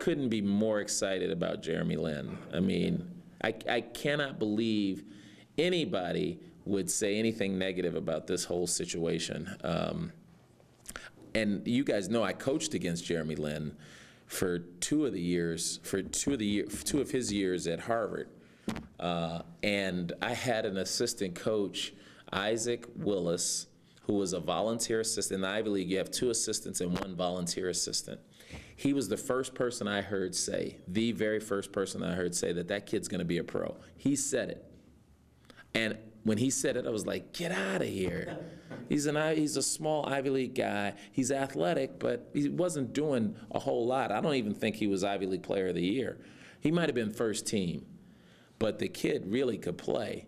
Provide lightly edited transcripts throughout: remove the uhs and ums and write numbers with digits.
couldn't be more excited about Jeremy Lin. I mean, I cannot believe anybody would say anything negative about this whole situation. And you guys know I coached against Jeremy Lin for two of his years at Harvard. And I had an assistant coach, Isaac Willis, who was a volunteer assistant. In the Ivy League, you have 2 assistants and 1 volunteer assistant. He was the first person I heard say, the very first person I heard say that kid's going to be a pro. He said it. And when he said it, I was like, get out of here. He's a small Ivy League guy. He's athletic, but he wasn't doing a whole lot. I don't even think he was Ivy League Player of the Year. He might have been first team, but the kid really could play.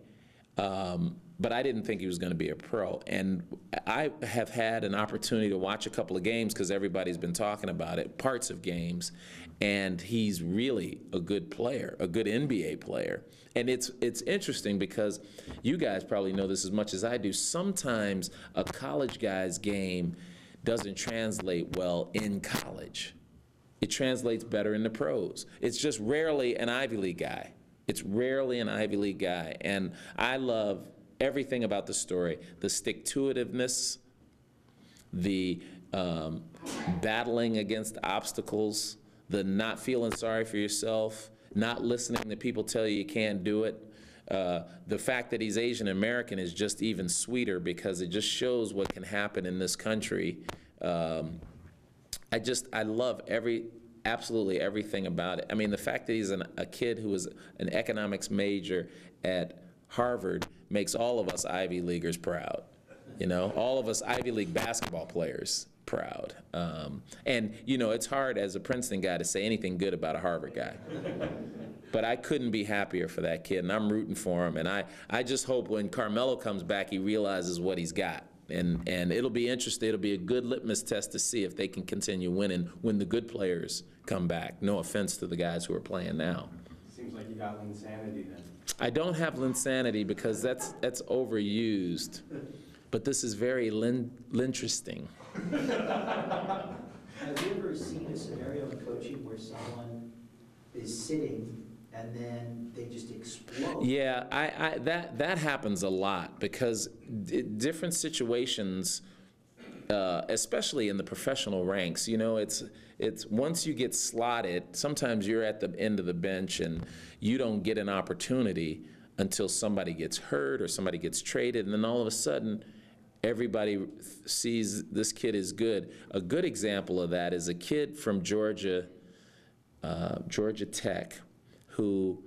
But I didn't think he was going to be a pro. And I have had an opportunity to watch a couple of games because everybody's been talking about it, parts of games, and he's really a good player, a good NBA player. And it's interesting because you guys probably know this as much as I do. Sometimes a college guy's game doesn't translate well in college. It translates better in the pros. It's just rarely an Ivy League guy. It's rarely an Ivy League guy. And I love everything about the story, the stick-to-itiveness, the battling against obstacles, the not feeling sorry for yourself, not listening to people tell you can't do it. The fact that he's Asian American is just even sweeter because it just shows what can happen in this country. I love absolutely everything about it. I mean, the fact that he's a kid who was an economics major at Harvard makes all of us Ivy Leaguers proud. You know, all of us Ivy League basketball players proud. And, you know, it's hard as a Princeton guy to say anything good about a Harvard guy. But I couldn't be happier for that kid, and I'm rooting for him. And I just hope when Carmelo comes back, he realizes what he's got. And it'll be interesting. It'll be a good litmus test to see if they can continue winning when the good players come back. No offense to the guys who are playing now. Seems like you got Linsanity then. I don't have Linsanity because that's overused. But this is very Linteresting. Have you ever seen a scenario in coaching where someone is sitting and then they just explode? Yeah, that happens a lot because different situations, especially in the professional ranks, you know, it's once you get slotted, sometimes you're at the end of the bench and you don't get an opportunity until somebody gets hurt or somebody gets traded, and then all of a sudden everybody sees this kid is good. A good example of that is a kid from Georgia Tech, who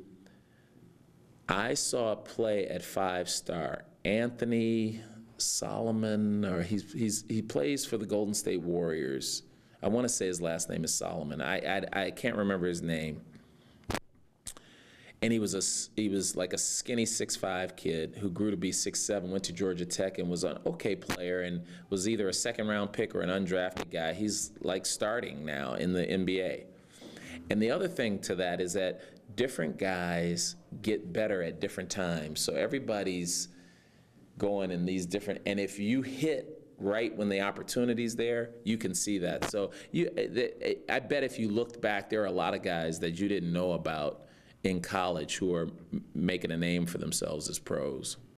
I saw play at 5-star, Anthony Solomon, or he plays for the Golden State Warriors. I want to say his last name is Solomon. I can't remember his name. And he was like a skinny 6'5" kid who grew to be 6'7", went to Georgia Tech and was an okay player and was either a second-round pick or an undrafted guy. He's like starting now in the NBA. And the other thing to that is that different guys get better at different times. So everybody's going in these different, and if you hit right when the opportunity's there, you can see that. So I bet if you looked back, there are a lot of guys that you didn't know about in college who are making a name for themselves as pros.